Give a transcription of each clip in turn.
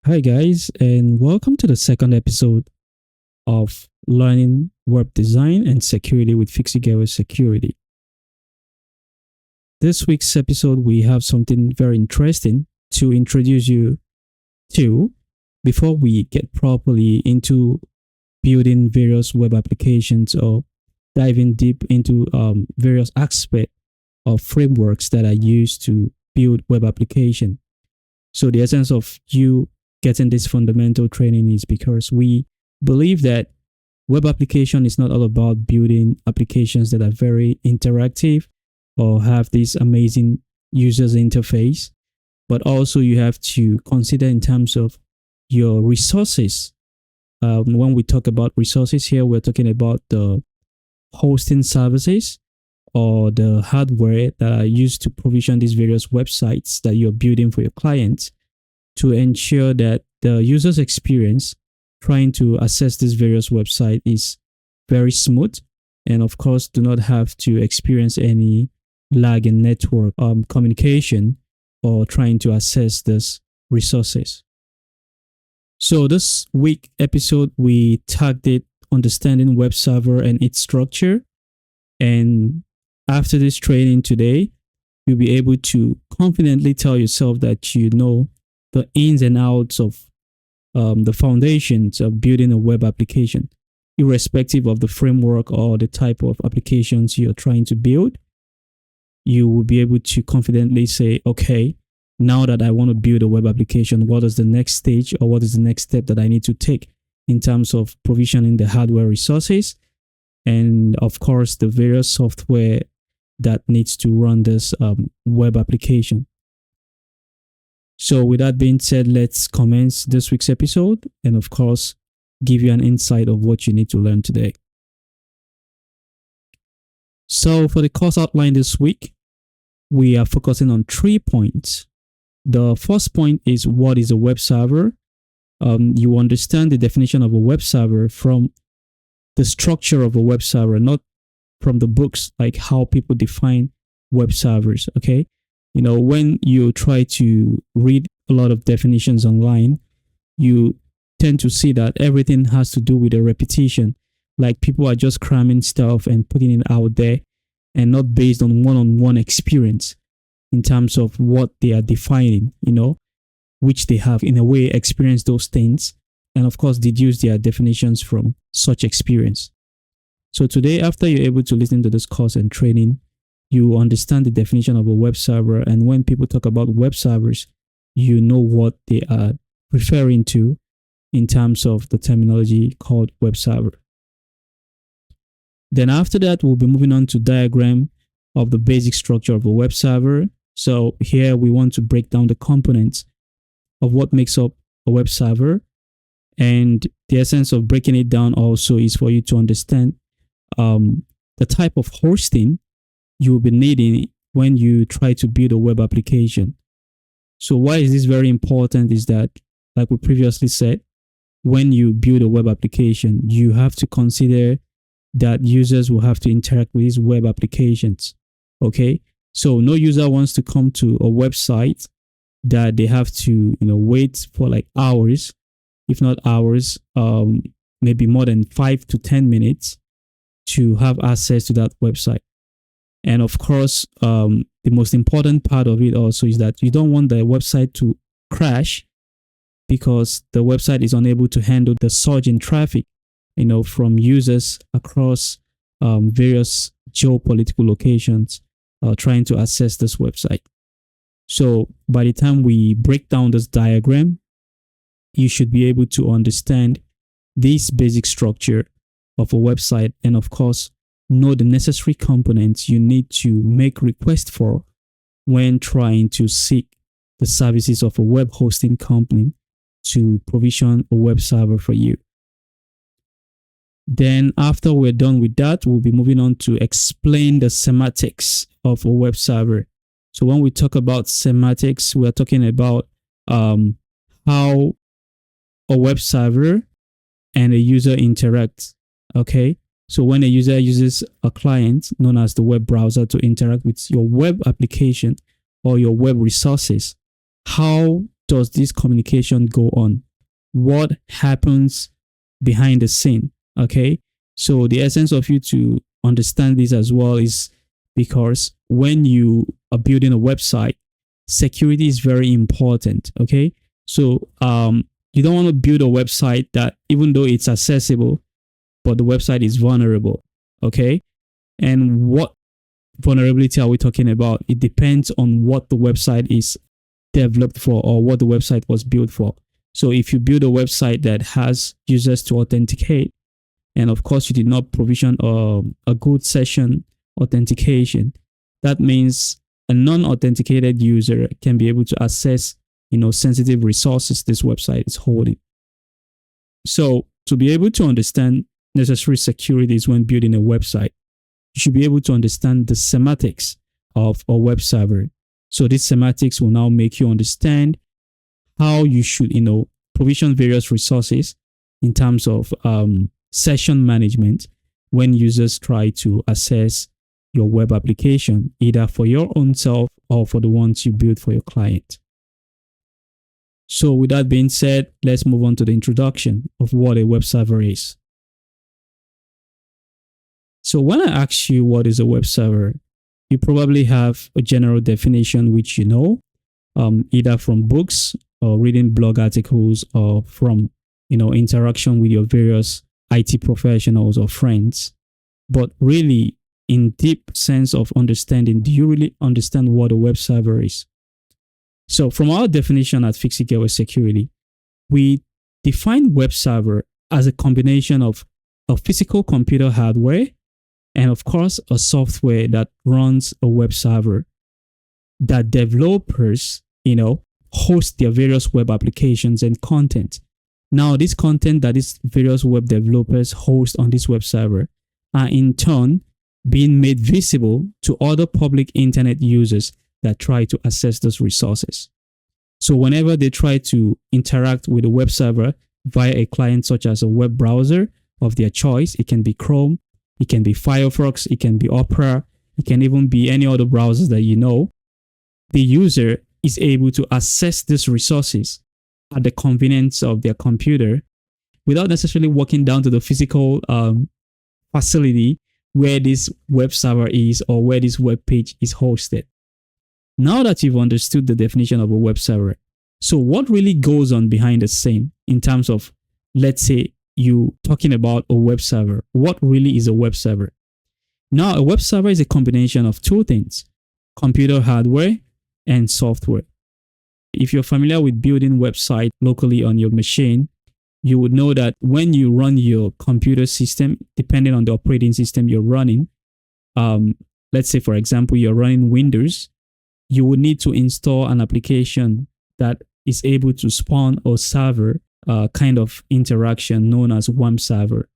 Hi, guys, and welcome to the second episode of Learning Web Design and Security with Fixitgearware Security. This week's episode, we have something very interesting to introduce you to before we get properly into building various web applications or diving deep into various aspects of frameworks that are used to build web application. So the essence of you getting this fundamental training is because we believe that web application is not all about building applications that are very interactive or have this amazing user's interface, but also you have to consider in terms of your resources. When we talk about resources here, we're talking about the hosting services or the hardware that are used to provision these various websites that you're building for your clients to ensure that the user's experience trying to access this various website is very smooth, and of course do not have to experience any lag in network communication or trying to access these resources. So this week episode, we tagged it Understanding Web Server and its Structure. And after this training today, you'll be able to confidently tell yourself that you know the ins and outs of the foundations of building a web application, irrespective of the framework or the type of applications you're trying to build. You will be able to confidently say, okay, now that I want to build a web application, what is the next stage or what is the next step that I need to take in terms of provisioning the hardware resources and, of course, the various software that needs to run this web application. So with that being said, let's commence this week's episode and, of course, give you an insight of what you need to learn today. So for the course outline this week, we are focusing on 3 points. The first point is, what is a web server? You understand the definition of a web server from the structure of a web server, not from the books, like how people define web servers, okay? You know, when you try to read a lot of definitions online, you tend to see that everything has to do with a repetition. Like people are just cramming stuff and putting it out there and not based on one-on-one experience in terms of what they are defining, you know, which they have in a way experienced those things and of course deduce their definitions from such experience. So today, after you're able to listen to this course and training, you understand the definition of a web server, and when people talk about web servers, you know what they are referring to in terms of the terminology called web server. Then after that, we'll be moving on to diagram of the basic structure of a web server. So here we want to break down the components of what makes up a web server, and the essence of breaking it down also is for you to understand the type of hosting you will be needing when you try to build a web application. So why is this very important is that, like we previously said, when you build a web application, you have to consider that users will have to interact with these web applications. Okay, so no user wants to come to a website that they have to, wait for like hours, if not hours, maybe more than 5 to 10 minutes to have access to that website. And of course, the most important part of it also is that you don't want the website to crash because the website is unable to handle the surge in traffic, from users across various geopolitical locations trying to access this website. So by the time we break down this diagram, you should be able to understand this basic structure of a website and, of course, know the necessary components you need to make request for when trying to seek the services of a web hosting company to provision a web server for you. Then after we're done with that, we'll be moving on to explain the semantics of a web server. So when we talk about semantics, we are talking about how a web server and a user interact. Okay, so when a user uses a client known as the web browser to interact with your web application or your web resources, how does this communication go on? What happens behind the scene? Okay. So the essence of you to understand this as well is because when you are building a website, security is very important. Okay. So you don't want to build a website that even though it's accessible, but the website is vulnerable. Okay. And what vulnerability are we talking about? It depends on what the website is developed for or what the website was built for. So if you build a website that has users to authenticate, and of course you did not provision a good session authentication, that means a non-authenticated user can be able to access, sensitive resources this website is holding. So to be able to understand necessary securities when building a website, you should be able to understand the semantics of a web server. So this semantics will now make you understand how you should, provision various resources in terms of session management when users try to access your web application, either for your own self or for the ones you build for your client. So with that being said, let's move on to the introduction of what a web server is. So when I ask you what is a web server, you probably have a general definition which either from books or reading blog articles or from interaction with your various IT professionals or friends. But really, in deep sense of understanding, do you really understand what a web server is? So from our definition at Fixitgearware Security, we define web server as a combination of a physical computer hardware and of course a software that runs a web server that developers, host their various web applications and content. Now, this content that these various web developers host on this web server are in turn being made visible to other public internet users that try to access those resources. So whenever they try to interact with a web server via a client such as a web browser of their choice, it can be Chrome, it can be Firefox, it can be Opera, it can even be any other browsers that the user is able to access these resources at the convenience of their computer without necessarily walking down to the physical facility where this web server is or where this web page is hosted. Now that you've understood the definition of a web server, so what really goes on behind the scene in terms of, let's say, you talking about a web server? What really is a web server? Now, a web server is a combination of two things: computer hardware and software. If you're familiar with building websites locally on your machine, you would know that when you run your computer system, depending on the operating system you're running, let's say, for example, you're running Windows, you would need to install an application that is able to spawn a server kind of interaction known as WAMP server.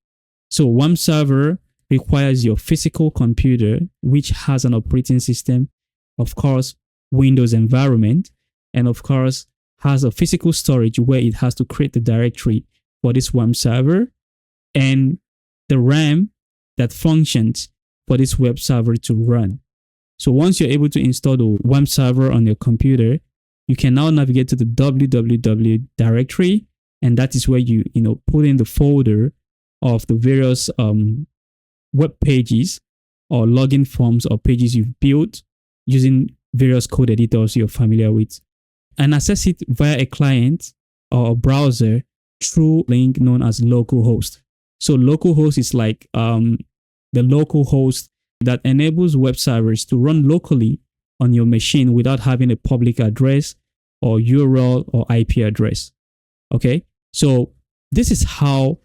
So WAMP server requires your physical computer, which has an operating system, of course, Windows environment, and of course has a physical storage where it has to create the directory for this WAMP server and the RAM that functions for this web server to run. So once you're able to install the WAMP server on your computer, you can now navigate to the www directory, and that is where you put in the folder of the various web pages or login forms or pages you've built using various code editors you're familiar with, and access it via a client or a browser through a link known as localhost. So localhost is like the local host that enables web servers to run locally on your machine without having a public address or URL or IP address. Okay, so this is how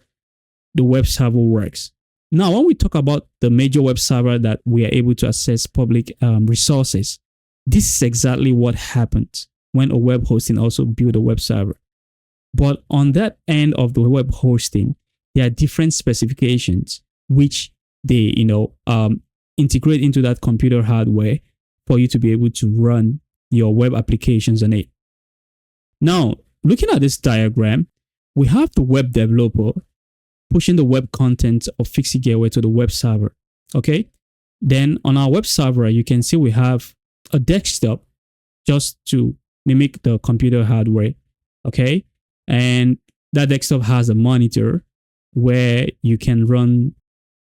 the web server works. Now, when we talk about the major web server that we are able to access public resources, this is exactly what happens when a web hosting also build a web server. But on that end of the web hosting, there are different specifications which they integrate into that computer hardware for you to be able to run your web applications on it. Now, looking at this diagram, we have the web developer pushing the web content of Fixitgearware to the web server. Okay. Then on our web server, you can see we have a desktop just to mimic the computer hardware. Okay. And that desktop has a monitor where you can run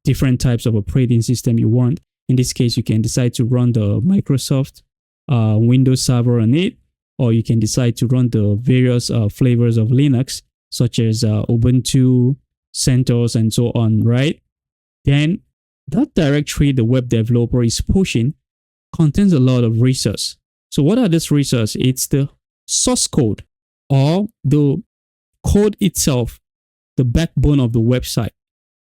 different types of operating system you want. In this case, you can decide to run the Microsoft Windows server on it, or you can decide to run the various flavors of Linux, such as Ubuntu, CentOS, and so on, right? Then that directory the web developer is pushing contains a lot of resources. So what are these resources? It's the source code, or the code itself, the backbone of the website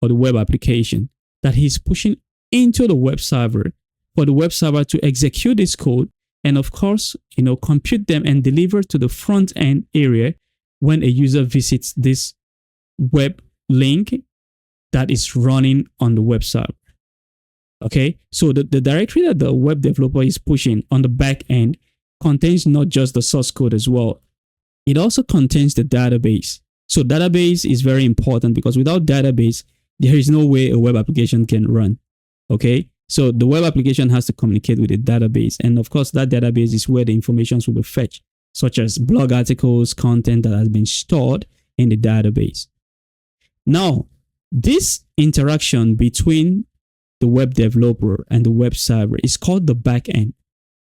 or the web application that he's pushing into the web server for the web server to execute this code and, of course, compute them and deliver to the front end area when a user visits this web link that is running on the web server. Okay, so the directory that the web developer is pushing on the back end contains not just the source code as well. It also contains the database. So database is very important because without database, there is no way a web application can run. Okay, so the web application has to communicate with a database. And of course, that database is where the information will be fetched, such as blog articles, content that has been stored in the database. Now, this interaction between the web developer and the web server is called the backend.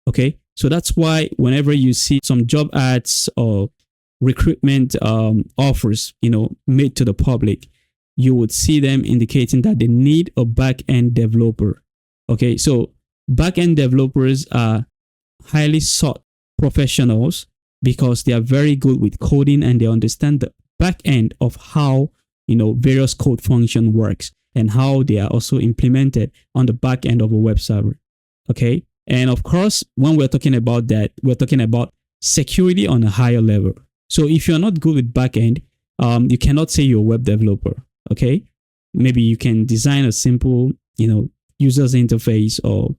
Okay, so that's why whenever you see some job ads or recruitment offers, made to the public, you would see them indicating that they need a back-end developer. Okay, so back-end developers are highly sought professionals because they are very good with coding and they understand the back-end of how various code function works and how they are also implemented on the back end of a web server. Okay, and of course, when we're talking about that, we're talking about security on a higher level. So if you're not good with backend, you cannot say you're a web developer. Okay, maybe you can design a simple, user's interface or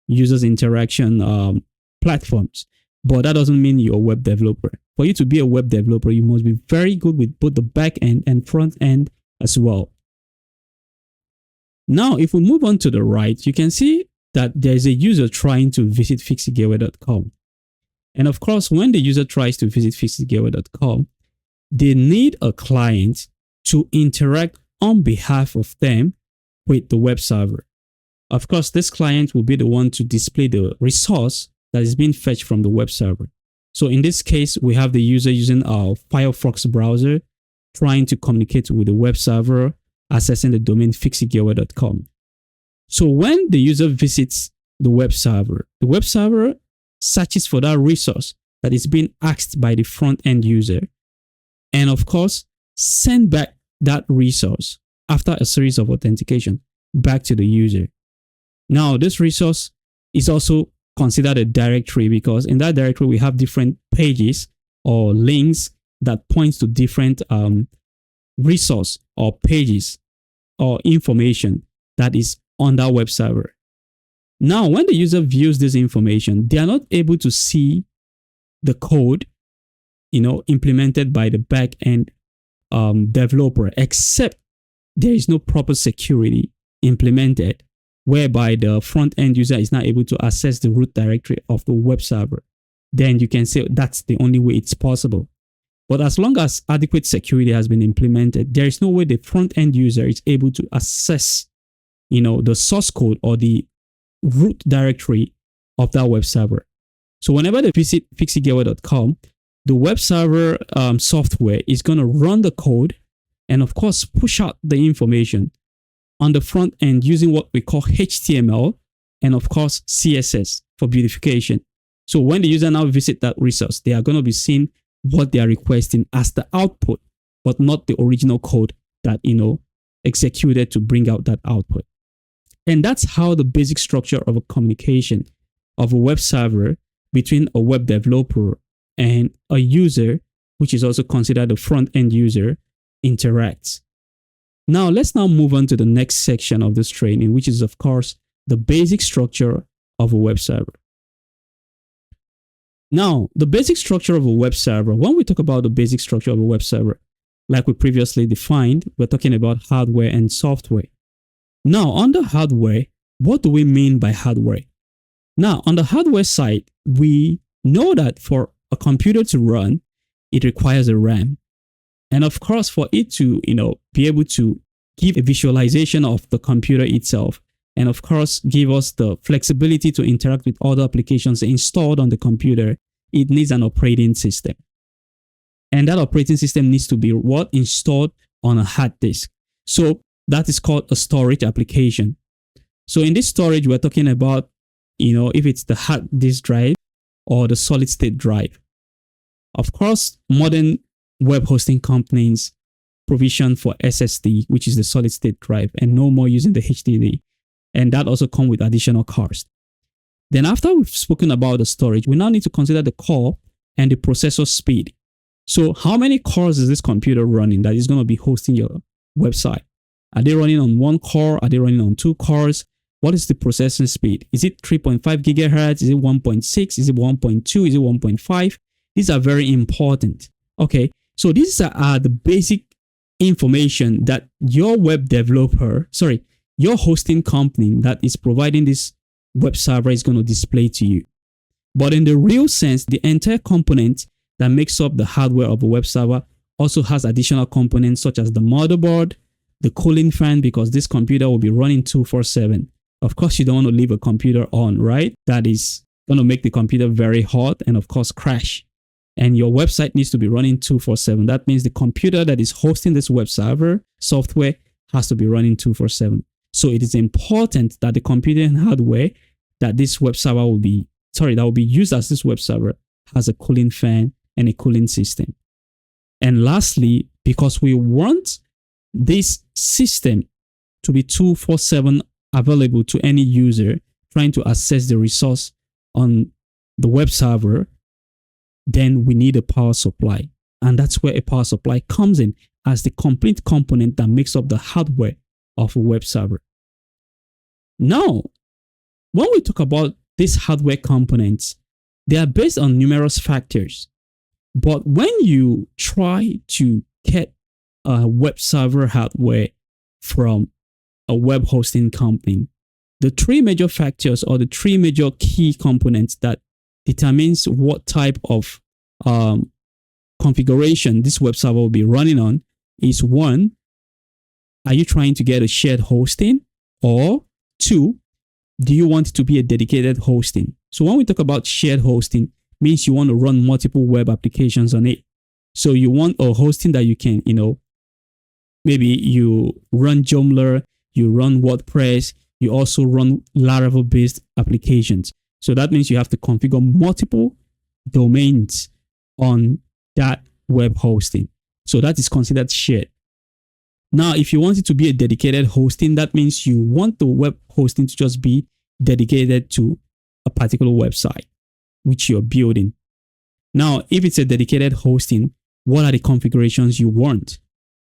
users interaction platforms, but that doesn't mean you're a web developer. For you to be a web developer, you must be very good with both the back end and front end as well. Now, if we move on to the right, you can see that there's a user trying to visit Fixitgearware.com. And of course, when the user tries to visit Fixitgearware.com, they need a client to interact on behalf of them with the web server. Of course, this client will be the one to display the resource that is being fetched from the web server. So in this case, we have the user using our Firefox browser, trying to communicate with the web server, accessing the domain Fixitgearware.com. So when the user visits the web server searches for that resource that is being asked by the front end user, and of course, send back that resource after a series of authentication back to the user. Now, this resource is also considered a directory because in that directory, we have different pages or links that points to different resource or pages or information that is on that web server. Now, when the user views this information, they are not able to see the code, implemented by the back-end developer, except there is no proper security implemented, whereby the front-end user is not able to access the root directory of the web server. Then you can say that's the only way it's possible. But as long as adequate security has been implemented, there is no way the front-end user is able to access, the source code or the root directory of that web server. So whenever they visit Fixitgearware.com, the web server software is going to run the code and of course push out the information on the front end using what we call HTML and of course CSS for beautification. So when the user now visit that resource, they are going to be seeing what they are requesting as the output, but not the original code that, executed to bring out that output. And that's how the basic structure of a communication of a web server between a web developer and a user, which is also considered the front-end user, interacts. Now, let's now move on to the next section of this training, which is, of course, the basic structure of a web server. Now, the basic structure of a web server, when we talk about the basic structure of a web server, like we previously defined, we're talking about hardware and software. Now, under hardware, what do we mean by hardware? Now, on the hardware side, we know that for a computer to run, it requires a RAM. And of course, for it to, be able to give a visualization of the computer itself, and of course, give us the flexibility to interact with other applications installed on the computer, it needs an operating system. And that operating system needs to be installed on a hard disk. So that is called a storage application. So in this storage, we're talking about, if it's the hard disk drive or the solid state drive. Of course, modern web hosting companies provision for SSD, which is the solid state drive, and no more using the HDD. And that also comes with additional cost. Then after we've spoken about the storage, we now need to consider the core and the processor speed. So how many cores is this computer running that is going to be hosting your website? Are they running on one core? Are they running on two cores? What is the processing speed? Is it 3.5 gigahertz? Is it 1.6? Is it 1.2? Is it 1.5? These are very important. Okay, so these are the basic information that your your hosting company that is providing this web server is going to display to you. But in the real sense, the entire component that makes up the hardware of a web server also has additional components such as the motherboard, the cooling fan, because this computer will be running 24/7. Of course, you don't want to leave a computer on, right? That is going to make the computer very hot and of course crash. And your website needs to be running 24/7. That means the computer that is hosting this web server software has to be running 24/7. So it is important that the computer and hardware that this web server will be used as this web server has a cooling fan and a cooling system. And lastly, because we want this system to be 24/7 available to any user trying to access the resource on the web server, then we need a power supply. And that's where a power supply comes in as the complete component that makes up the hardware of a web server. Now, when we talk about these hardware components, they are based on numerous factors. But when you try to get a web server hardware from a web hosting company, the three major factors or the three major key components that determines what type of configuration this web server will be running on is: one, are you trying to get a shared hosting? Or two, do you want it to be a dedicated hosting? So when we talk about shared hosting, means you want to run multiple web applications on it. So you want a hosting that you can, maybe you run Joomla, you run WordPress, you also run Laravel-based applications. So that means you have to configure multiple domains on that web hosting. So that is considered shared. Now, if you want it to be a dedicated hosting, that means you want the web hosting to just be dedicated to a particular website which you're building. Now, if it's a dedicated hosting, what are the configurations you want?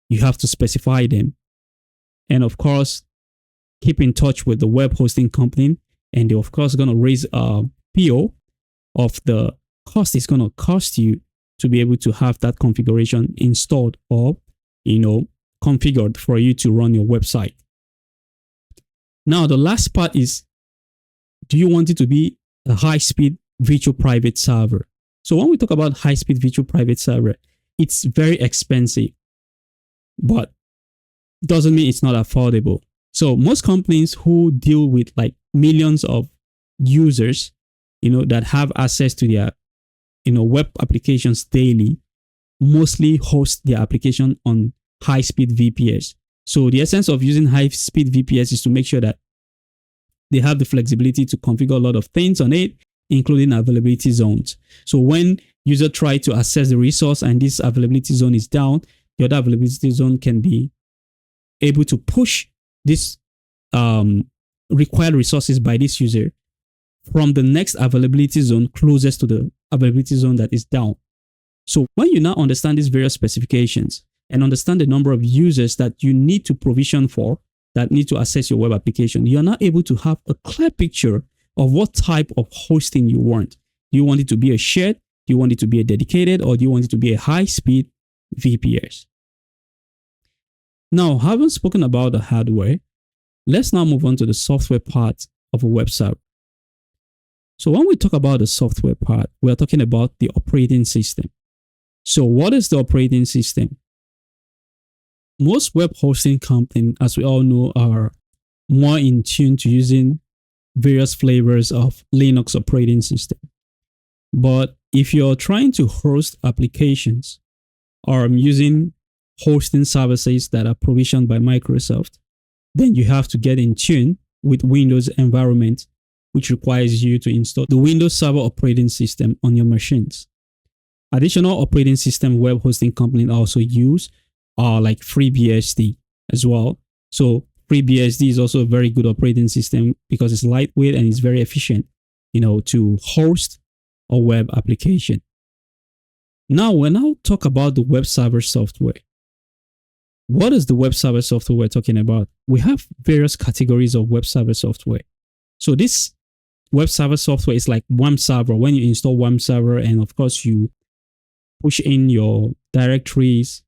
You have to specify them. And of course, keep in touch with the web hosting company, and they're of course going to raise a PO of the cost it's going to cost you to be able to have that configuration installed or, configured for you to run your website. Now, the last part is, do you want it to be a high-speed virtual private server? So when we talk about high-speed virtual private server, it's very expensive, but doesn't mean it's not affordable. So most companies who deal with like millions of users, that have access to their, web applications daily, mostly host their application on high-speed VPS. So the essence of using high-speed VPS is to make sure that they have the flexibility to configure a lot of things on it, including availability zones. So when user try to access the resource and this availability zone is down, the other availability zone can be able to push this required resources by this user from the next availability zone closest to the availability zone that is down. So when you now understand these various specifications and understand the number of users that you need to provision for that need to access your web application, you are now able to have a clear picture of what type of hosting you want. Do you want it to be a shared? Do you want it to be a dedicated? Or do you want it to be a high-speed VPS? Now, having spoken about the hardware, let's now move on to the software part of a web server. So when we talk about the software part, we are talking about the operating system. So what is the operating system? Most web hosting companies, as we all know, are more in tune to using various flavors of Linux operating system. But if you're trying to host applications or using hosting services that are provisioned by Microsoft, then you have to get in tune with Windows environment, which requires you to install the Windows Server operating system on your machines. Additional operating system web hosting companies also use are like FreeBSD as well. So FreeBSD is also a very good operating system because it's lightweight and it's very efficient, to host a web application. Now, when I talk about the web server software, what is the web server software we're talking about? We have various categories of web server software. So this web server software is like WAM server. When you install WAM server, and of course you push in your directories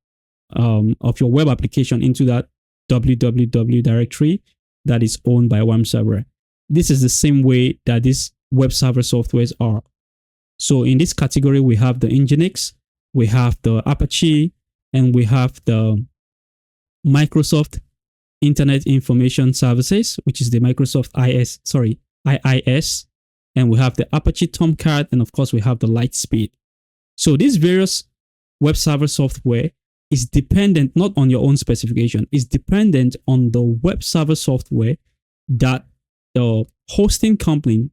of your web application into that www directory that is owned by WAM server. This is the same way that these web server softwares are. So in this category, we have the Nginx, we have the Apache, and we have the Microsoft Internet Information Services, which is the Microsoft IIS, and we have the Apache Tomcat, and of course we have the Lightspeed. So these various web server software is dependent not on your own specification, it's dependent on the web server software that the hosting company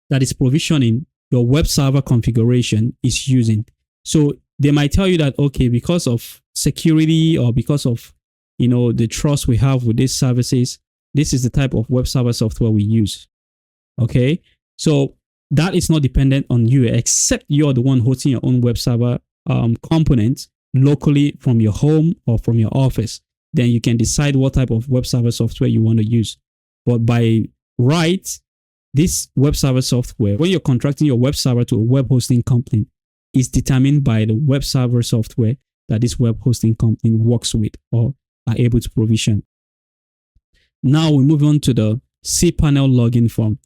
that is provisioning your web server configuration is using. So they might tell you that, okay, because of security or because of the trust we have with these services, this is the type of web server software we use. Okay, so that is not dependent on you, except you're the one hosting your own web server components locally from your home or from your office. Then you can decide what type of web server software you want to use. But by right, this web server software, when you're contracting your web server to a web hosting company, is determined by the web server software that this web hosting company works with or are able to provision. Now we move on to the cPanel login form.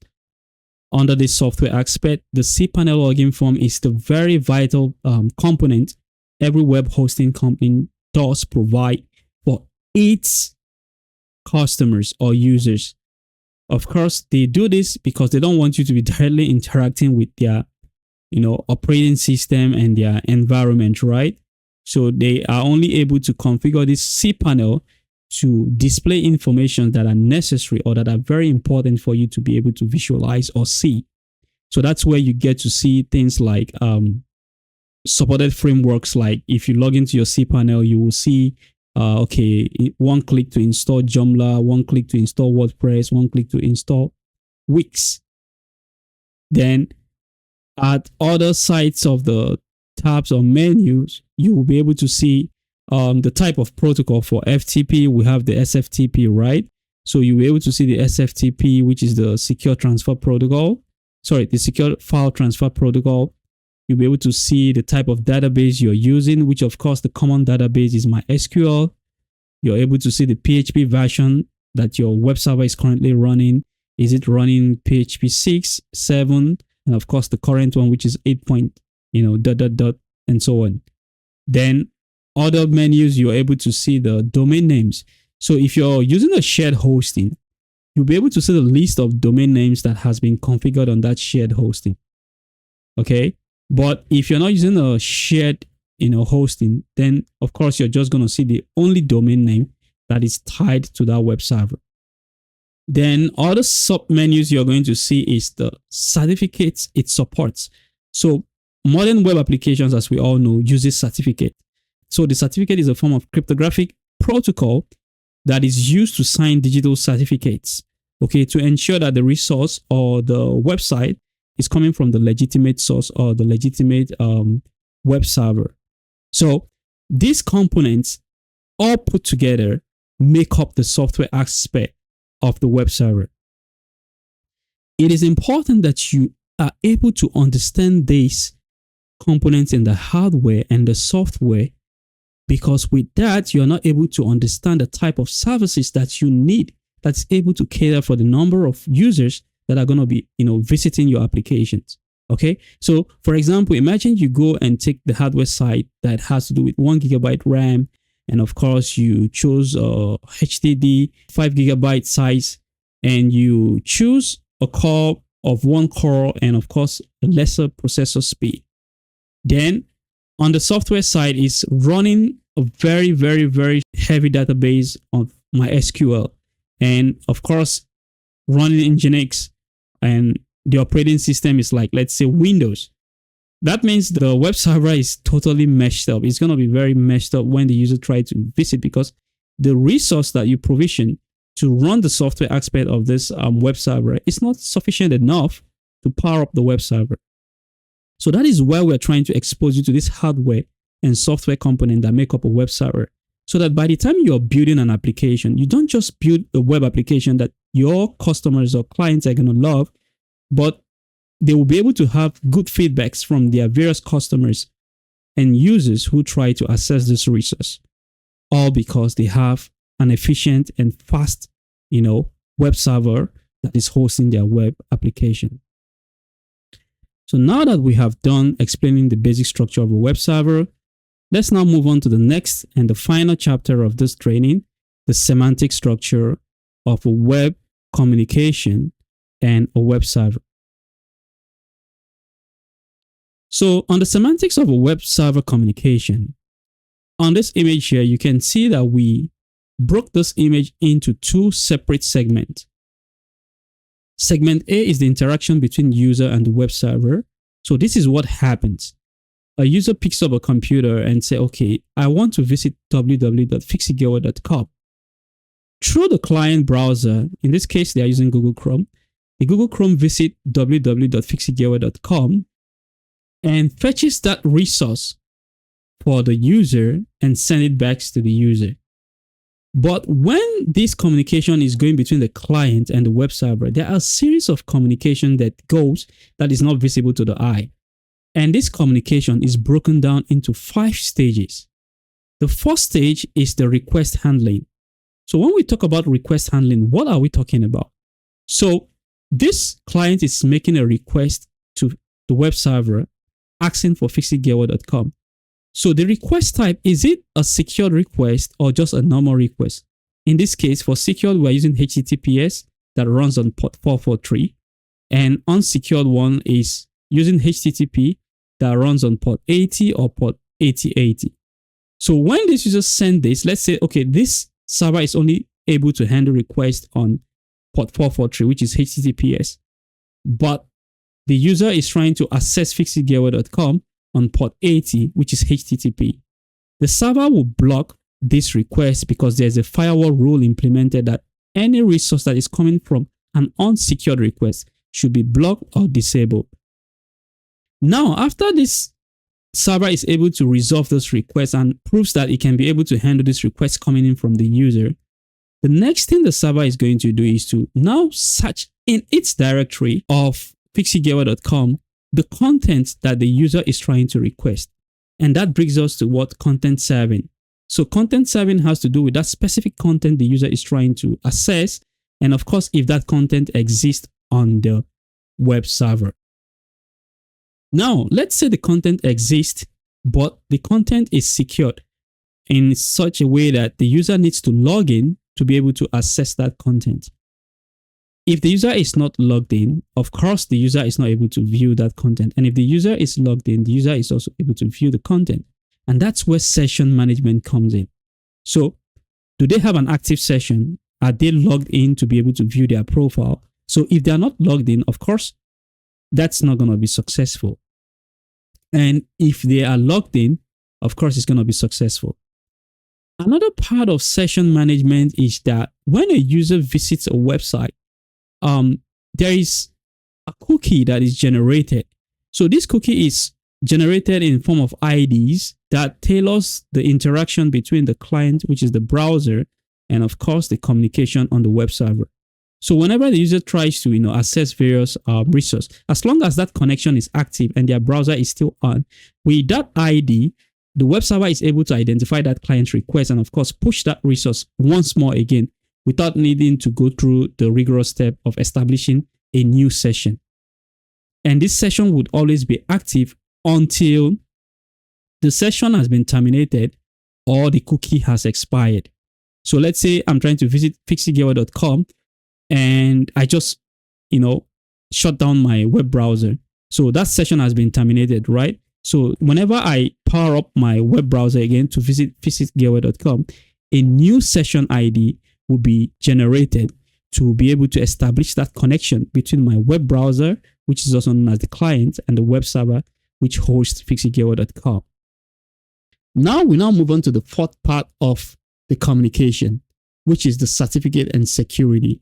Under this software aspect, the cPanel login form is the very vital component every web hosting company does provide for its customers or users. Of course, they do this because they don't want you to be directly interacting with their, operating system and their environment, right? So they are only able to configure this cPanel to display information that are necessary or that are very important for you to be able to visualize or see. So that's where you get to see things like supported frameworks. Like if you log into your cPanel, you will see, one click to install Joomla, one click to install WordPress, one click to install Wix. Then at other sides of the tabs or menus, you will be able to see the type of protocol. For FTP, we have the SFTP, right? So you'll be able to see the SFTP, which is the secure transfer protocol. The secure file transfer protocol. You'll be able to see the type of database you're using, which of course the common database is MySQL. You're able to see the PHP version that your web server is currently running. Is it running PHP 6, 7, and of course the current one, which is 8. And so on. Then other menus, you're able to see the domain names. So if you're using a shared hosting, you'll be able to see the list of domain names that has been configured on that shared hosting. Okay. But if you're not using a shared, hosting, then of course you're just going to see the only domain name that is tied to that web server. Then other sub menus you're going to see is the certificates it supports. So modern web applications, as we all know, uses certificate. So the certificate is a form of cryptographic protocol that is used to sign digital certificates, to ensure that the resource or the website is coming from the legitimate source or the legitimate web server. So these components all put together make up the software aspect of the web server. It is important that you are able to understand these components in the hardware and the software, because with that, you are not able to understand the type of services that you need that's able to cater for the number of users that are going to be, visiting your applications. Okay. So for example, imagine you go and take the hardware side that has to do with 1 GB RAM. And of course, you chose HDD 5 GB size, and you choose a core of 1 core and of course a lesser processor speed. Then on the software side is running a very, very, very heavy database of MySQL, and of course running Nginx, and the operating system is like, let's say, Windows. That means the web server is totally meshed up. It's going to be very meshed up when the user tries to visit, because the resource that you provision to run the software aspect of this web server is not sufficient enough to power up the web server. So that is why we're trying to expose you to this hardware and software component that make up a web server, so that by the time you're building an application, you don't just build a web application that your customers or clients are going to love, but they will be able to have good feedbacks from their various customers and users who try to access this resource, all because they have an efficient and fast, web server that is hosting their web application. So now that we have done explaining the basic structure of a web server, let's now move on to the next and the final chapter of this training, the semantic structure of a web communication and a web server. So on the semantics of a web server communication, on this image here, you can see that we broke this image into two separate segments. Segment A is the interaction between user and the web server. So this is what happens. A user picks up a computer and say, okay, I want to visit www.fixitgearware.com. Through the client browser, in this case, they are using Google Chrome. The Google Chrome visit www.fixitgearware.com and fetches that resource for the user and send it back to the user. But when this communication is going between the client and the web server, there are a series of communication that goes that is not visible to the eye. And this communication is broken down into 5 stages. The first stage is the request handling. So when we talk about request handling, what are we talking about? So this client is making a request to the web server asking for fixitgearware.com. So the request type, is it a secured request or just a normal request? In this case, for secured, we're using HTTPS that runs on port 443, and unsecured one is using HTTP that runs on port 80 or port 8080. So when this user send this, let's say, okay, this server is only able to handle requests on port 443, which is HTTPS, but the user is trying to access fixitgearware.com on port 80, which is HTTP. The server will block this request because there's a firewall rule implemented that any resource that is coming from an unsecured request should be blocked or disabled. Now, after this server is able to resolve this request and proves that it can be able to handle this request coming in from the user, the next thing the server is going to do is to now search in its directory of fixitgearware.com the content that the user is trying to request. And that brings us to what content serving. So content serving has to do with that specific content the user is trying to access. And of course, if that content exists on the web server. Now, let's say the content exists, but the content is secured in such a way that the user needs to log in to be able to access that content. If the user is not logged in, of course, the user is not able to view that content. And if the user is logged in, the user is also able to view the content. And that's where session management comes in. So, do they have an active session? Are they logged in to be able to view their profile? So, if they are not logged in, of course, that's not going to be successful. And if they are logged in, of course, it's going to be successful. Another part of session management is that when a user visits a website, there is a cookie that is generated. So this cookie is generated in form of IDs that tailors the interaction between the client, which is the browser, and of course the communication on the web server. So whenever the user tries to access various resources, as long as that connection is active and their browser is still on, with that ID, the web server is able to identify that client's request and of course push that resource once more again, without needing to go through the rigorous step of establishing a new session. And this session would always be active until the session has been terminated or the cookie has expired. So let's say I'm trying to visit fixitgearware.com and I just, shut down my web browser. So that session has been terminated, right? So whenever I power up my web browser again to visit fixitgearware.com, a new session ID will be generated to be able to establish that connection between my web browser, which is also known as the client, and the web server, which hosts fixitgearware.com. Now we move on to the fourth part of the communication, which is the certificate and security.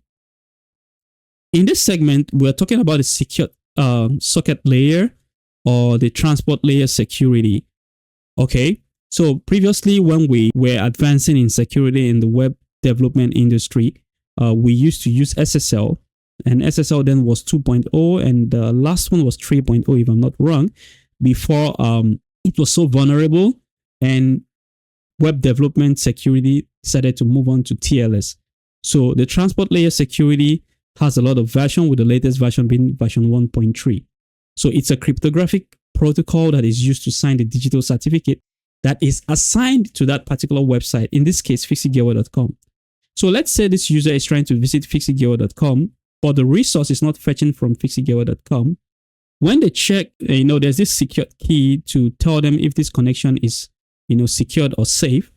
In this segment, we're talking about the secure socket layer or the transport layer security. Okay, so previously when we were advancing in security in the web development industry, we used to use SSL, and SSL then was 2.0 and the last one was 3.0 if I'm not wrong, before it was so vulnerable and web development security decided to move on to TLS. So the transport layer security has a lot of version, with the latest version being version 1.3. So it's a cryptographic protocol that is used to sign the digital certificate that is assigned to that particular website, in this case, fixitgearware.com. So let's say this user is trying to visit fixitgearware.com, but the resource is not fetching from fixitgearware.com. When they check, there's this secured key to tell them if this connection is, secured or safe.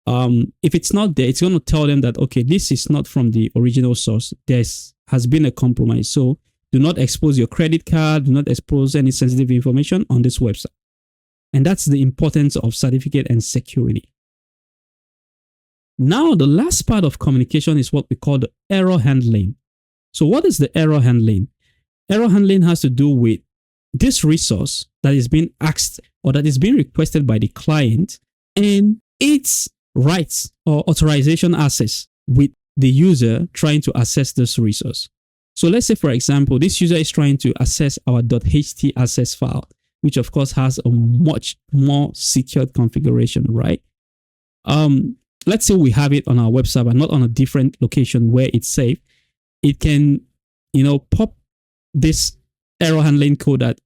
If it's not there, it's going to tell them that, okay, this is not from the original source. There has been a compromise. So do not expose your credit card. Do not expose any sensitive information on this website. And that's the importance of certificate and security. Now, the last part of communication is what we call the error handling. So what is the error handling? Error handling has to do with this resource that is being asked or that is being requested by the client and its rights or authorization access with the user trying to access this resource. So let's say, for example, this user is trying to access our .ht access file, which of course has a much more secured configuration, right? Let's say we have it on our web server, not on a different location where it's safe. It can, pop this error handling code at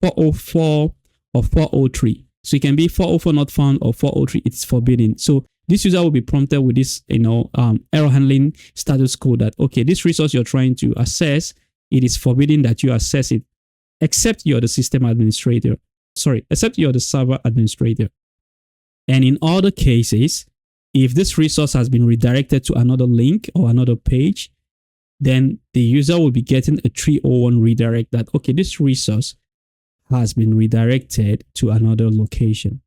404 or 403. So it can be 404 not found or 403 it's forbidden. So this user will be prompted with this, error handling status code that, okay, this resource you're trying to access, it is forbidden that you access it, except you're the system administrator. Except you're the server administrator. And in other cases, if this resource has been redirected to another link or another page, then the user will be getting a 301 redirect that, okay, this resource has been redirected to another location.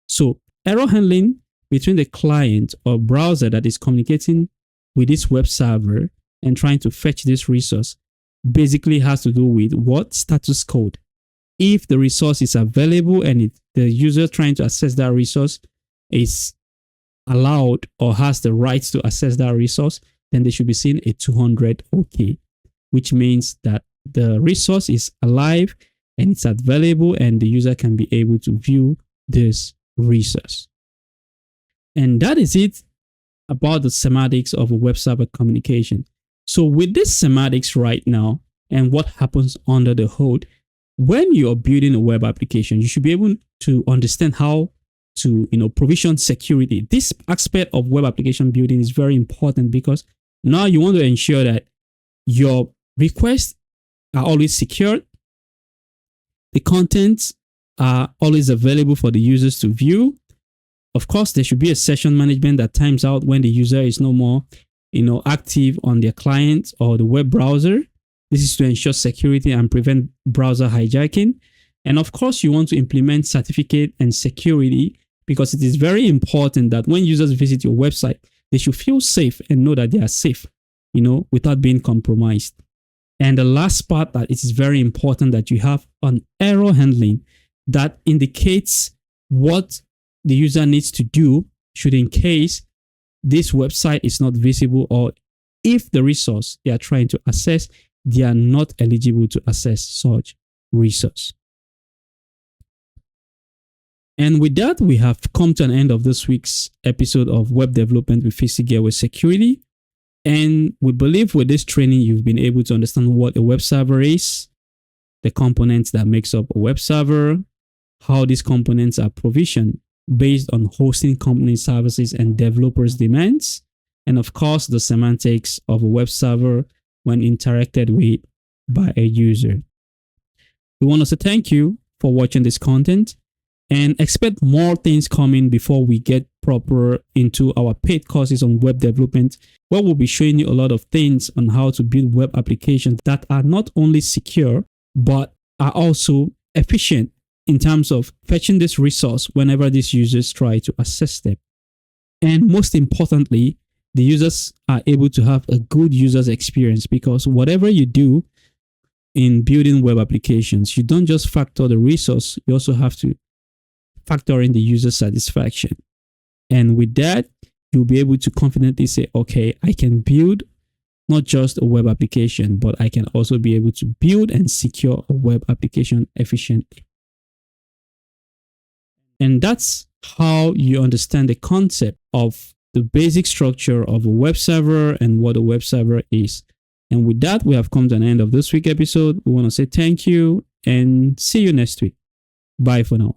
So error handling between the client or browser that is communicating with this web server and trying to fetch this resource basically has to do with what status code. If the resource is available and the user trying to access that resource is allowed or has the rights to access that resource, then they should be seeing a 200 OK, which means that the resource is alive and it's available and the user can be able to view this resource. And that is it about the semantics of a web server communication. So with this semantics right now and what happens under the hood, when you're building a web application, you should be able to understand how to provision security. This aspect of web application building is very important because now you want to ensure that your requests are always secured, the contents are always available for the users to view. Of course, there should be a session management that times out when the user is no more active on their client or the web browser. This is to ensure security and prevent browser hijacking. And of course, you want to implement certificate and security because it is very important that when users visit your website, they should feel safe and know that they are safe, without being compromised. And the last part that it is very important that you have an error handling that indicates what the user needs to do should in case this website is not visible or if the resource they are trying to access, they are not eligible to access such resource. And with that, we have come to an end of this week's episode of Web Development with Fixitgearware Security. And we believe with this training, you've been able to understand what a web server is, the components that makes up a web server, how these components are provisioned based on hosting company services and developers' demands, and of course, the semantics of a web server when interacted with by a user. We want to say thank you for watching this content and expect more things coming before we get proper into our paid courses on web development, where we'll be showing you a lot of things on how to build web applications that are not only secure, but are also efficient in terms of fetching this resource whenever these users try to access them. And most importantly, the users are able to have a good user's experience, because whatever you do in building web applications, you don't just factor the resource, you also have to factor in the user satisfaction. And with that, you'll be able to confidently say, okay, I can build not just a web application, but I can also be able to build and secure a web application efficiently. And that's how you understand the concept of the basic structure of a web server and what a web server is. And with that, we have come to an end of this week's episode. We want to say thank you and see you next week. Bye for now.